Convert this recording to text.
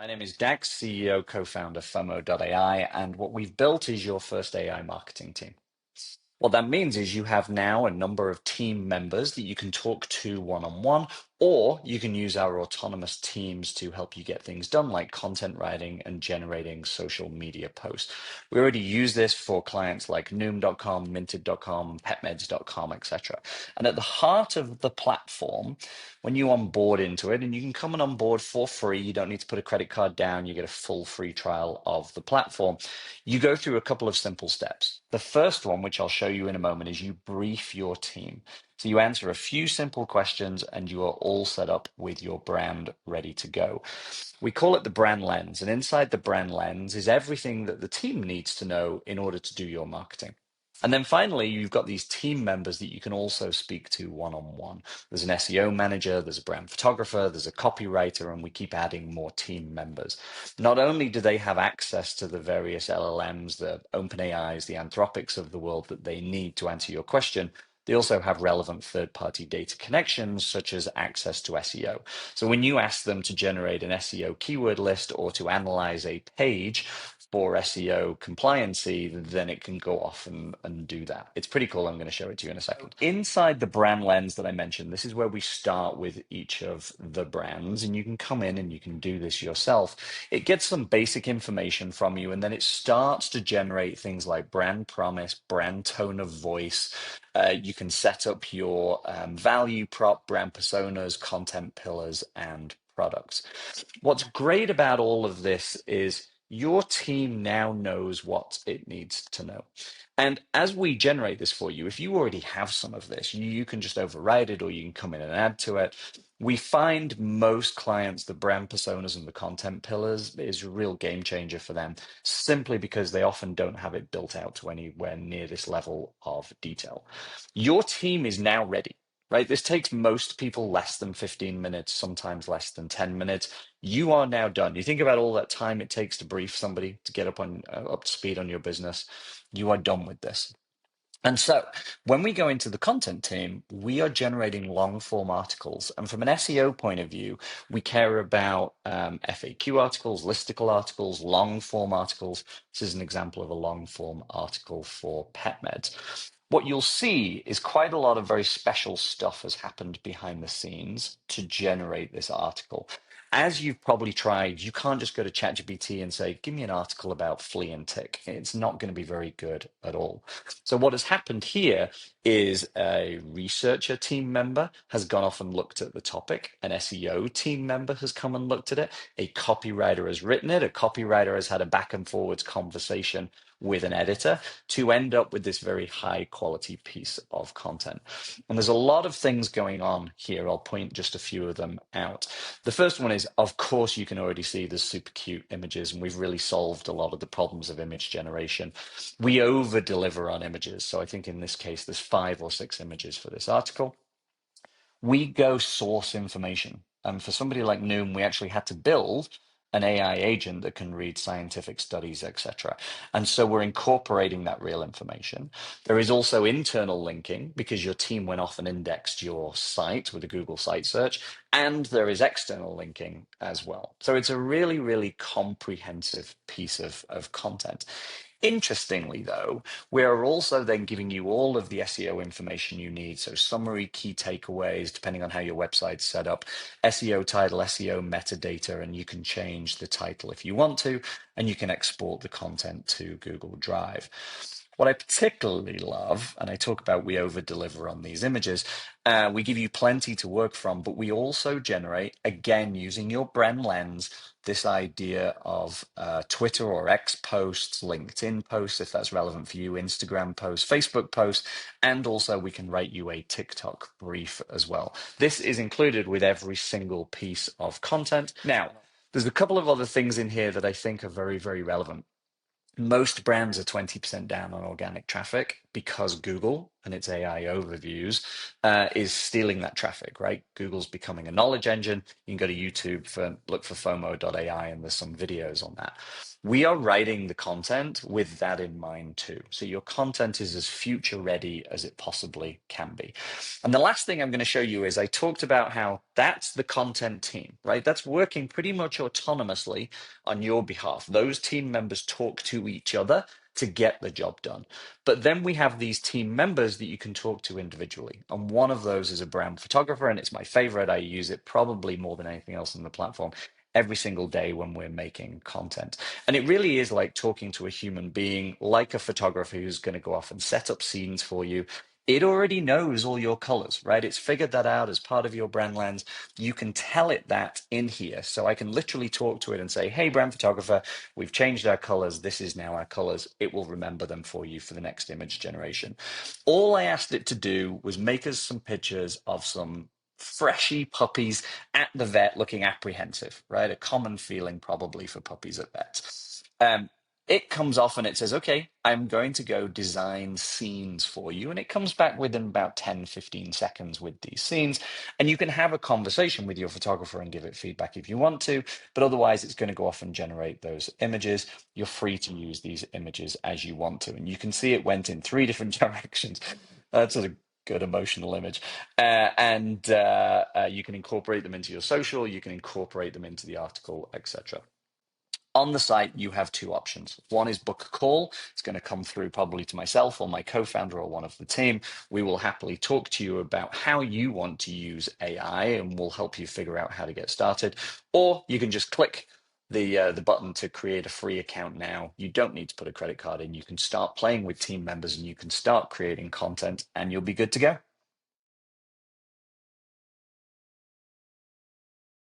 My name is Dax, CEO, co-founder FOMO.ai, and what we've built is your first AI marketing team. What that means is you have now a number of team members that you can talk to one-on-one, or you can use our autonomous teams to help you get things done, like content writing and generating social media posts. We already use this for clients like Noom.com, Minted.com, PetMeds.com, etc. And at the heart of the platform, when you onboard into it, and you can come and onboard for free, you don't need to put a credit card down, you get a full free trial of the platform. You go through a couple of simple steps. The first one, which I'll show you in a moment, is you brief your team. So you answer a few simple questions and you are all set up with your brand ready to go. We call it the brand lens. And inside the brand lens is everything that the team needs to know in order to do your marketing. And then finally, you've got these team members that you can also speak to one-on-one. There's an SEO manager, there's a brand photographer, there's a copywriter, and we keep adding more team members. Not only do they have access to the various LLMs, the OpenAIs, the Anthropics of the world that they need to answer your question, they also have relevant third-party data connections, such as access to SEO. So when you ask them to generate an SEO keyword list or to analyze a page for SEO compliancy, then it can go off and do that. It's pretty cool. I'm going to show it to you in a second. Inside the brand lens that I mentioned, this is where we start with each of the brands, and you can come in and you can do this yourself. It gets some basic information from you, and then it starts to generate things like brand promise, brand tone of voice. You can set up your value prop, brand personas, content pillars, and products. What's great about all of this is your team now knows what it needs to know. And as we generate this for you, if you already have some of this, you can just override it or you can come in and add to it. We find most clients, the brand personas and the content pillars is a real game changer for them, simply because they often don't have it built out to anywhere near this level of detail. Your team is now ready. Right? This takes most people less than 15 minutes, sometimes less than 10 minutes. You are now done. You think about all that time it takes to brief somebody to get up to speed on your business. You are done with this. And so when we go into the content team, we are generating long form articles. And from an SEO point of view, we care about FAQ articles, listicle articles, long form articles. This is an example of a long form article for PetMeds. What you'll see is quite a lot of very special stuff has happened behind the scenes to generate this article. As you've probably tried, you can't just go to ChatGPT and say, give me an article about flea and tick. It's not going to be very good at all. So what has happened here is a researcher team member has gone off and looked at the topic. An SEO team member has come and looked at it. A copywriter has written it. A copywriter has had a back and forwards conversation with an editor to end up with this very high quality piece of content. And there's a lot of things going on here. I'll point just a few of them out. The first one is, of course, you can already see the super cute images, and we've really solved a lot of the problems of image generation. We over deliver on images. So I think in this case, there's 5 or 6 images for this article. We go source information. And for somebody like Noom, we actually had to build an AI agent that can read scientific studies, etc. And so we're incorporating that real information. There is also internal linking because your team went off and indexed your site with a Google site search, and there is external linking as well. So it's a really, really comprehensive piece of content. Interestingly, though, we are also then giving you all of the SEO information you need. So summary, key takeaways, depending on how your website's set up, SEO title, SEO metadata, and you can change the title if you want to, and you can export the content to Google Drive. What I particularly love, and I talk about we over deliver on these images, we give you plenty to work from, but we also generate, again, using your brand lens, this idea of Twitter or X posts, LinkedIn posts, if that's relevant for you, Instagram posts, Facebook posts, and also we can write you a TikTok brief as well. This is included with every single piece of content. Now, there's a couple of other things in here that I think are very, very relevant. Most brands are 20% down on organic traffic because Google and its AI overviews is stealing that traffic, right? Google's becoming a knowledge engine. You can go to YouTube for look for FOMO.ai, and there's some videos on that. We are writing the content with that in mind too. So your content is as future ready as it possibly can be. And the last thing I'm going to show you is I talked about how that's the content team, right? That's working pretty much autonomously on your behalf. Those team members talk to each other to get the job done. But then we have these team members that you can talk to individually. And one of those is a brand photographer, and it's my favorite. I use it probably more than anything else on the platform every single day when we're making content. And it really is like talking to a human being, like a photographer who's going to go off and set up scenes for you. It already knows all your colors, right? It's figured that out as part of your brand lens. You can tell it that in here. So I can literally talk to it and say, hey, brand photographer, we've changed our colors. This is now our colors. It will remember them for you for the next image generation. All I asked it to do was make us some pictures of some freshy puppies at the vet looking apprehensive, right? A common feeling probably for puppies at vets. It comes off and it says, okay, I'm going to go design scenes for you. And it comes back within about 10, 15 seconds with these scenes. And you can have a conversation with your photographer and give it feedback if you want to, but otherwise it's going to go off and generate those images. You're free to use these images as you want to. And you can see it went in 3 different directions. That's a good emotional image. And you can incorporate them into your social, you can incorporate them into the article, etc. On the site, you have 2 options. One is book a call. It's going to come through probably to myself or my co-founder or one of the team. We will happily talk to you about how you want to use AI, and we'll help you figure out how to get started. Or you can just click the button to create a free account now. You don't need to put a credit card in. You can start playing with team members and you can start creating content and you'll be good to go.